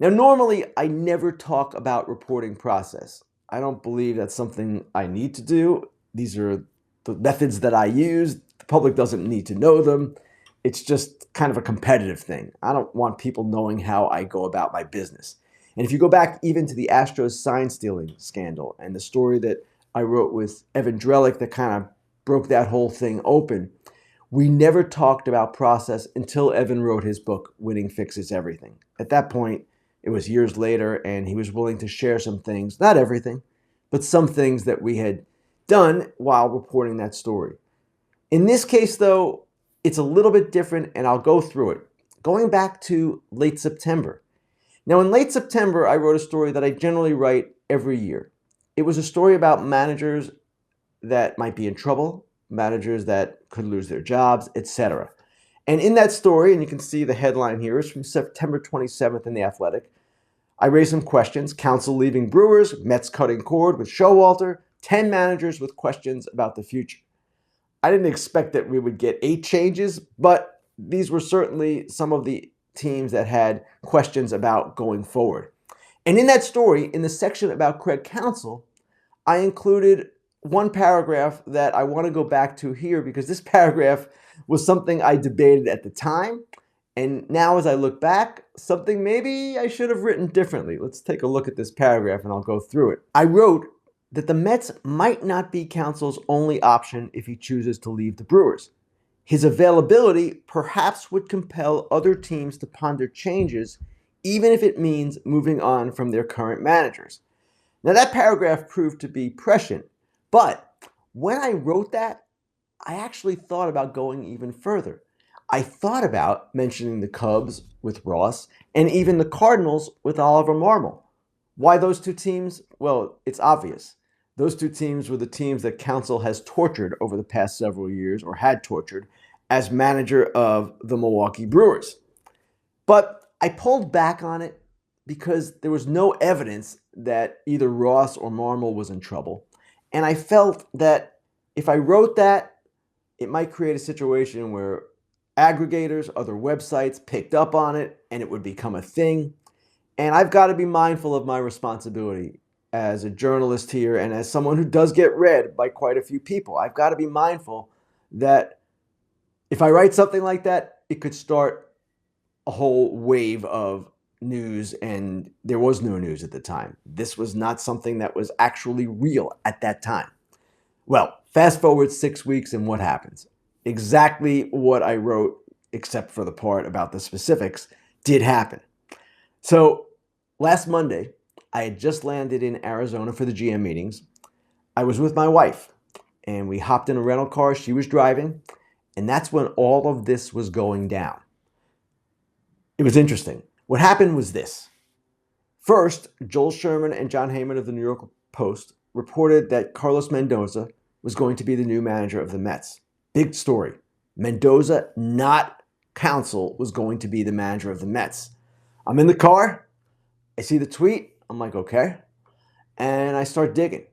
Now, normally, I never talk about reporting process. I don't believe that's something I need to do. These are the methods that I use. The public doesn't need to know them. It's just kind of a competitive thing. I don't want people knowing how I go about my business. And if you go back even to the Astros sign stealing scandal and the story that I wrote with Evan Drellick that kind of broke that whole thing open, we never talked about process until Evan wrote his book, Winning Fixes Everything. At that point, it was years later, and he was willing to share some things, not everything, but some things that we had done while reporting that story. In this case, though, it's a little bit different, and I'll go through it. Going back to late September. Now, in late September, I wrote a story that I generally write every year. It was a story about managers that might be in trouble, managers that could lose their jobs, etc. And in that story, and you can see the headline here, is from September 27th in The Athletic. I raised some questions. Council leaving Brewers, Mets cutting cord with Showalter, 10 managers with questions about the future. I didn't expect that we would get 8 changes, but these were certainly some of the teams that had questions about going forward. And in that story, in the section about Craig Counsell, I included one paragraph that I want to go back to here because this paragraph was something I debated at the time. And now, as I look back, something maybe I should have written differently. Let's take a look at this paragraph and I'll go through it. I wrote that the Mets might not be Counsell's only option if he chooses to leave the Brewers. His availability perhaps would compel other teams to ponder changes, even if it means moving on from their current managers. Now, that paragraph proved to be prescient, but when I wrote that, I actually thought about going even further. I thought about mentioning the Cubs with Ross and even the Cardinals with Oliver Marmol. Why those two teams? Well, it's obvious. Those two teams were the teams that Counsell has tortured over the past several years, or had tortured, as manager of the Milwaukee Brewers. But I pulled back on it because there was no evidence that either Ross or Marmol was in trouble. And I felt that if I wrote that, it might create a situation where aggregators, other websites picked up on it and it would become a thing. And I've got to be mindful of my responsibility as a journalist here and as someone who does get read by quite a few people. I've got to be mindful that if I write something like that, it could start a whole wave of news, and there was no news at the time. This was not something that was actually real at that time. Well, fast forward 6 weeks, and what happens? Exactly what I wrote, except for the part about the specifics, did happen. So last Monday, I had just landed in Arizona for the GM meetings. I was with my wife, and we hopped in a rental car. She was driving, and that's when all of this was going down. It was interesting. What happened was this. First, Joel Sherman and John Heyman of the New York Post reported that Carlos Mendoza was going to be the new manager of the Mets. Big story. Mendoza, not Counsell, was going to be the manager of the Mets. I'm in the car. I see the tweet. I'm like, okay. And I start digging.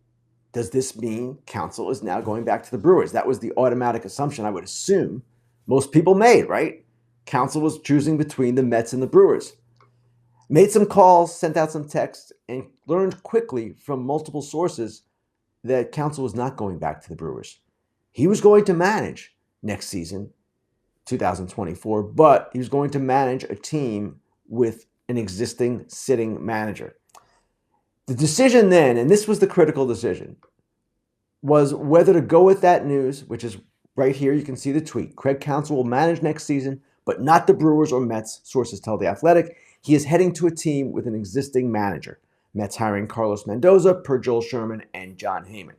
Does this mean Counsell is now going back to the Brewers? That was the automatic assumption I would assume most people made, right? Counsell was choosing between the Mets and the Brewers. Made some calls, sent out some texts, and learned quickly from multiple sources that Counsell was not going back to the Brewers. He was going to manage next season, 2024, but he was going to manage a team with an existing sitting manager. The decision then, and this was the critical decision, was whether to go with that news, which is right here. You can see the tweet. Craig Counsell will manage next season, but not the Brewers or Mets, sources tell The Athletic. He is heading to a team with an existing manager. Mets hiring Carlos Mendoza, per Joel Sherman and John Heyman.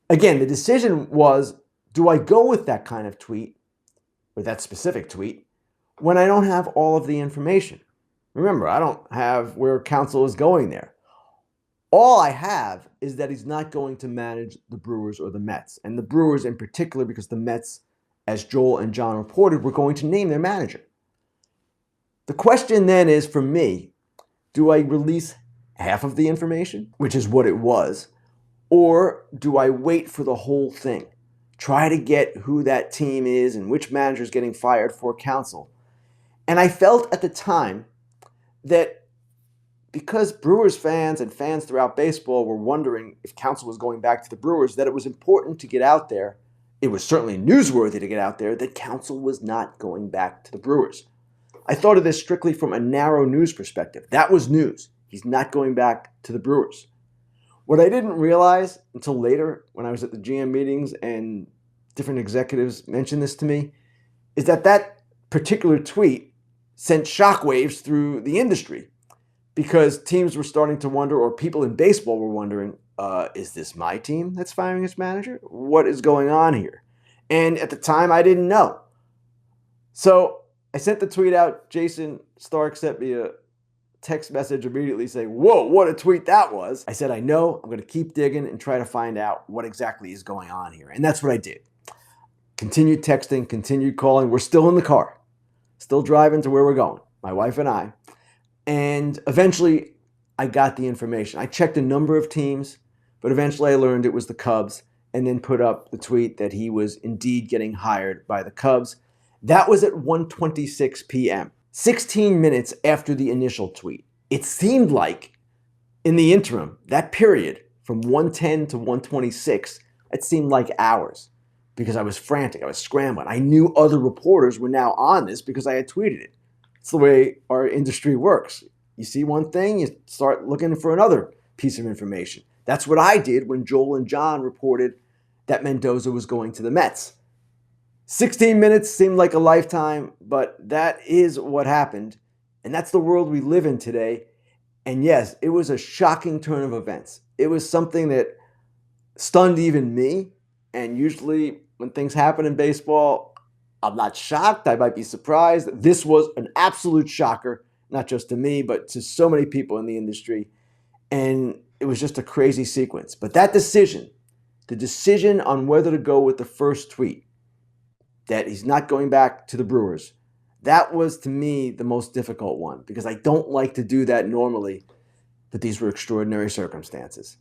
Again, the decision was, do I go with that kind of tweet, or that specific tweet, when I don't have all of the information? Remember, I don't have where Counsell is going there. All I have is that he's not going to manage the Brewers or the Mets. And the Brewers in particular, because the Mets, as Joel and John reported, were going to name their manager. The question then is, for me, do I release half of the information, which is what it was, or do I wait for the whole thing? Try to get who that team is and which manager is getting fired for Counsell. And I felt at the time that because Brewers fans and fans throughout baseball were wondering if Counsell was going back to the Brewers, that it was important to get out there. It was certainly newsworthy to get out there that Counsell was not going back to the Brewers. I thought of this strictly from a narrow news perspective. That was news. He's not going back to the Brewers. What I didn't realize until later when I was at the GM meetings and different executives mentioned this to me is that that particular tweet sent shockwaves through the industry because teams were starting to wonder, or people in baseball were wondering, is this my team that's firing its manager? What is going on here? And at the time, I didn't know. So I sent the tweet out. Jason Stark sent me a text message immediately saying, whoa, what a tweet that was. I said, I know, I'm going to keep digging and try to find out what exactly is going on here. And that's what I did. Continued texting, continued calling. We're still in the car, still driving to where we're going, my wife and I. And eventually I got the information. I checked a number of teams, but eventually I learned it was the Cubs, and then put up the tweet that he was indeed getting hired by the Cubs. That was at 1:26 p.m., 16 minutes after the initial tweet. It seemed like in the interim, that period from 1:10 to 1:26, it seemed like hours because I was frantic. I was scrambling. I knew other reporters were now on this because I had tweeted it. It's the way our industry works. You see one thing, you start looking for another piece of information. That's what I did when Joel and John reported that Mendoza was going to the Mets. 16 minutes seemed like a lifetime, but that is what happened. And that's the world we live in today. And yes, it was a shocking turn of events. It was something that stunned even me. And usually when things happen in baseball, I'm not shocked. I might be surprised. This was an absolute shocker, not just to me, but to so many people in the industry. And it was just a crazy sequence. But that decision, the decision on whether to go with the first tweet, that he's not going back to the Brewers, that was to me the most difficult one because I don't like to do that normally, but these were extraordinary circumstances.